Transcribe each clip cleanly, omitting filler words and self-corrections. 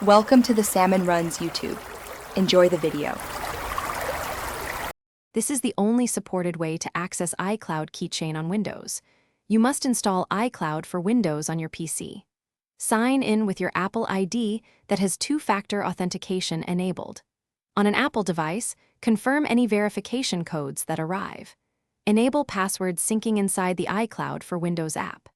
Welcome to the Salmon Runs YouTube. Enjoy the video. This is the only supported way to access Icloud Keychain on Windows. You must install iCloud for Windows on your PC. Sign in with your Apple ID that has two-factor authentication enabled. On an Apple device, confirm any verification codes that arrive. Enable password syncing inside the iCloud for Windows app.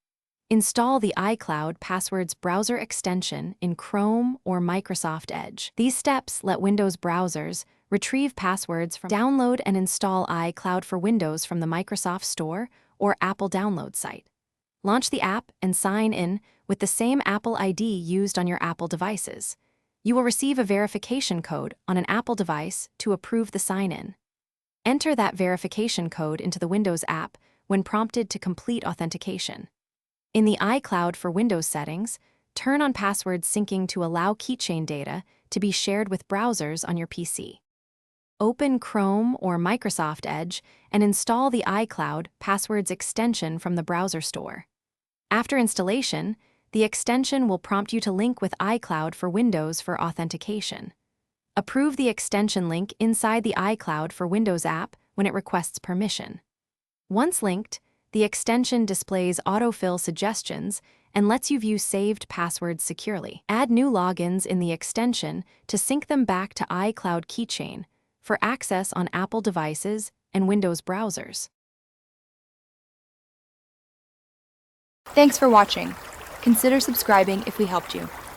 Install the iCloud Passwords browser extension in Chrome or Microsoft Edge. These steps let Windows browsers retrieve passwords from download and install iCloud for Windows from the Microsoft Store or Apple download site. Launch the app and sign in with the same Apple ID used on your Apple devices. You will receive a verification code on an Apple device to approve the sign-in. Enter that verification code into the Windows app when prompted to complete authentication. In the iCloud for Windows settings, turn on password syncing to allow keychain data to be shared with browsers on your PC. Open Chrome or Microsoft Edge and install the iCloud Passwords extension from the browser store. After installation, the extension will prompt you to link with iCloud for Windows for authentication. Approve the extension link inside the iCloud for Windows app when it requests permission. Once linked, the extension displays autofill suggestions and lets you view saved passwords securely. Add new logins in the extension to sync them back to iCloud Keychain for access on Apple devices and Windows browsers. Thanks for watching. Consider subscribing if we helped you.